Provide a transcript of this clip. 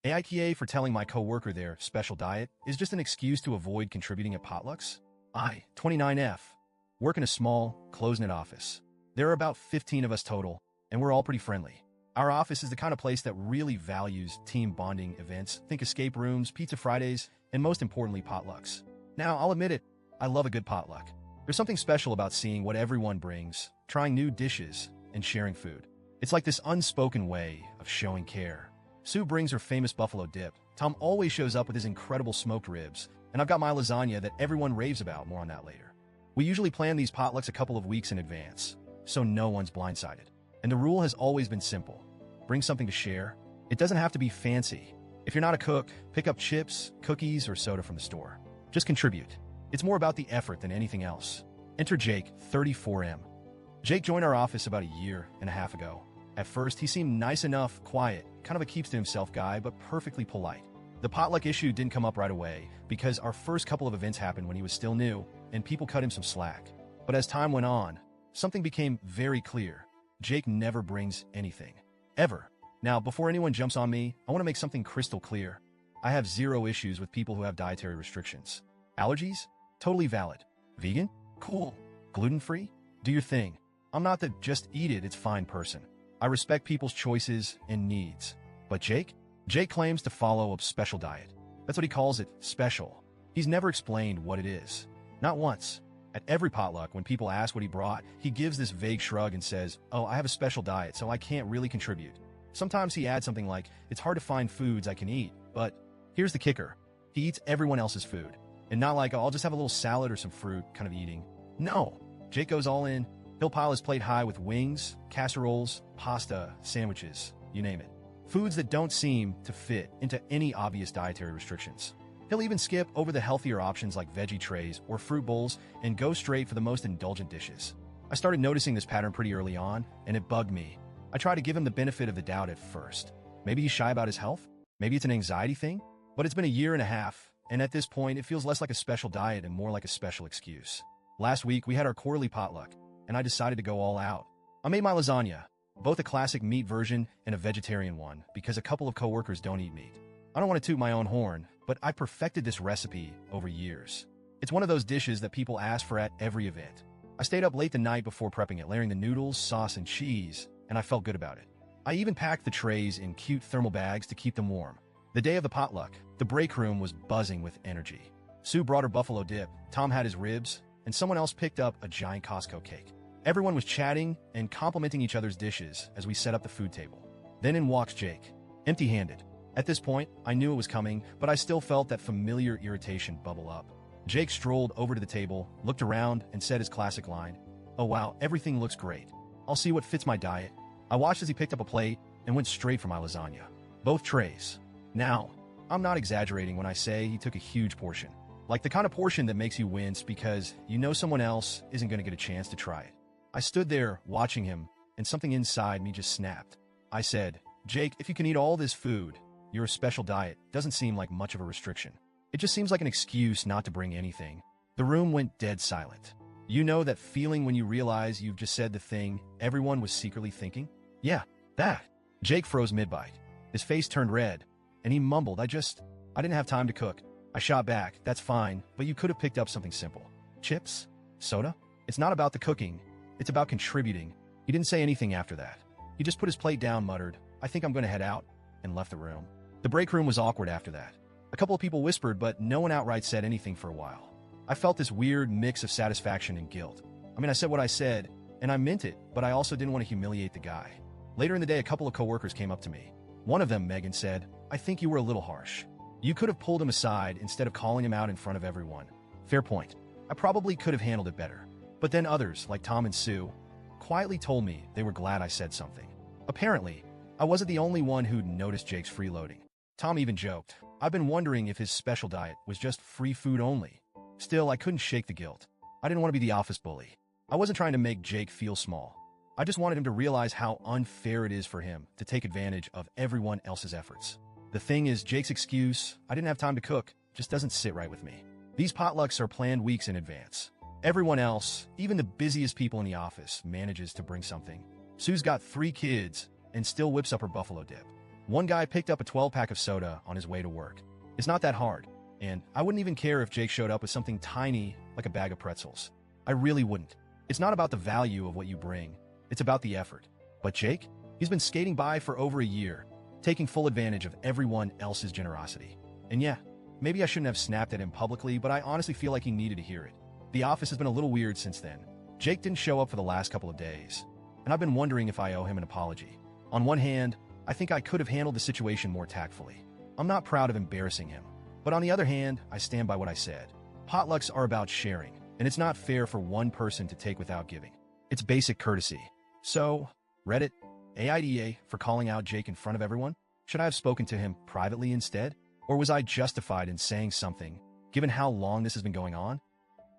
AITA for telling my coworker their special diet is just an excuse to avoid contributing at potlucks? I, 29F, work in a small, closed-knit office. There are about 15 of us total, and we're all pretty friendly. Our office is the kind of place that really values team bonding events. Think escape rooms, pizza Fridays, and most importantly, potlucks. Now, I'll admit it, I love a good potluck. There's something special about seeing what everyone brings, trying new dishes, and sharing food. It's like this unspoken way of showing care. Sue brings her famous buffalo dip. Tom always shows up with his incredible smoked ribs, and I've got my lasagna that everyone raves about. More on that later. We usually plan these potlucks a couple of weeks in advance, so no one's blindsided. And the rule has always been simple. Bring something to share. It doesn't have to be fancy. If you're not a cook, pick up chips, cookies, or soda from the store. Just contribute. It's more about the effort than anything else. Enter Jake, 34M. Jake joined our office about a year and a half ago. At first, he seemed nice enough, quiet, kind of a keeps-to-himself guy, but perfectly polite. The potluck issue didn't come up right away because our first couple of events happened when he was still new, and people cut him some slack. But as time went on, something became very clear. Jake never brings anything. Ever. Now, before anyone jumps on me, I want to make something crystal clear. I have zero issues with people who have dietary restrictions. Allergies? Totally valid. Vegan? Cool. Gluten-free? Do your thing. I'm not the just eat it, it's fine person. I respect people's choices and needs. But Jake? Jake claims to follow a special diet. That's what he calls it, special. He's never explained what it is. Not once. At every potluck, when people ask what he brought, he gives this vague shrug and says, "Oh, I have a special diet, so I can't really contribute." Sometimes he adds something like, "It's hard to find foods I can eat," but here's the kicker. He eats everyone else's food. And not like, "Oh, I'll just have a little salad or some fruit," kind of eating. No. Jake goes all in. He'll pile his plate high with wings, casseroles, pasta, sandwiches, you name it. Foods that don't seem to fit into any obvious dietary restrictions. He'll even skip over the healthier options like veggie trays or fruit bowls and go straight for the most indulgent dishes. I started noticing this pattern pretty early on, and it bugged me. I tried to give him the benefit of the doubt at first. Maybe he's shy about his health? Maybe it's an anxiety thing? But it's been a year and a half, and at this point, it feels less like a special diet and more like a special excuse. Last week, we had our quarterly potluck, and I decided to go all out. I made my lasagna, both a classic meat version and a vegetarian one, because a couple of coworkers don't eat meat. I don't want to toot my own horn, but I perfected this recipe over years. It's one of those dishes that people ask for at every event. I stayed up late the night before prepping it, layering the noodles, sauce, and cheese, and I felt good about it. I even packed the trays in cute thermal bags to keep them warm. The day of the potluck, the break room was buzzing with energy. Sue brought her buffalo dip, Tom had his ribs, and someone else picked up a giant Costco cake. Everyone was chatting and complimenting each other's dishes as we set up the food table. Then in walks Jake, empty-handed. At this point, I knew it was coming, but I still felt that familiar irritation bubble up. Jake strolled over to the table, looked around, and said his classic line, "Oh wow, everything looks great. I'll see what fits my diet." I watched as he picked up a plate and went straight for my lasagna. Both trays. Now, I'm not exaggerating when I say he took a huge portion. Like the kind of portion that makes you wince because you know someone else isn't going to get a chance to try it. I stood there watching him, and something inside me just snapped. I said, "Jake, if you can eat all this food, your special diet doesn't seem like much of a restriction. It just seems like an excuse not to bring anything." The room went dead silent. You know that feeling when you realize you've just said the thing everyone was secretly thinking? Yeah, that. Jake froze mid-bite. His face turned red, and he mumbled, I didn't have time to cook." I shot back, "That's fine, but you could have picked up something simple. Chips? Soda? It's not about the cooking. It's about contributing." He didn't say anything after that. He just put his plate down, muttered, "I think I'm going to head out," and left the room. The break room was awkward after that. A couple of people whispered, but no one outright said anything for a while. I felt this weird mix of satisfaction and guilt. I said what I said, and I meant it, but I also didn't want to humiliate the guy. Later in the day, a couple of coworkers came up to me. One of them, Megan, said, "I think you were a little harsh. You could have pulled him aside instead of calling him out in front of everyone." Fair point. I probably could have handled it better. But then others, like Tom and Sue, quietly told me they were glad I said something. Apparently, I wasn't the only one who'd noticed Jake's freeloading. Tom even joked, "I've been wondering if his special diet was just free food only." Still, I couldn't shake the guilt. I didn't want to be the office bully. I wasn't trying to make Jake feel small. I just wanted him to realize how unfair it is for him to take advantage of everyone else's efforts. The thing is, Jake's excuse, "I didn't have time to cook," just doesn't sit right with me. These potlucks are planned weeks in advance. Everyone else, even the busiest people in the office, manages to bring something. Sue's got 3 kids and still whips up her buffalo dip. One guy picked up a 12-pack of soda on his way to work. It's not that hard, and I wouldn't even care if Jake showed up with something tiny like a bag of pretzels. I really wouldn't. It's not about the value of what you bring, it's about the effort. But Jake, he's been skating by for over a year, taking full advantage of everyone else's generosity. And yeah, maybe I shouldn't have snapped at him publicly, but I honestly feel like he needed to hear it. The office has been a little weird since then. Jake didn't show up for the last couple of days, and I've been wondering if I owe him an apology. On one hand, I think I could have handled the situation more tactfully. I'm not proud of embarrassing him. But on the other hand, I stand by what I said. Potlucks are about sharing, and it's not fair for one person to take without giving. It's basic courtesy. So, Reddit, AITA for calling out Jake in front of everyone? Should I have spoken to him privately instead? Or was I justified in saying something, given how long this has been going on?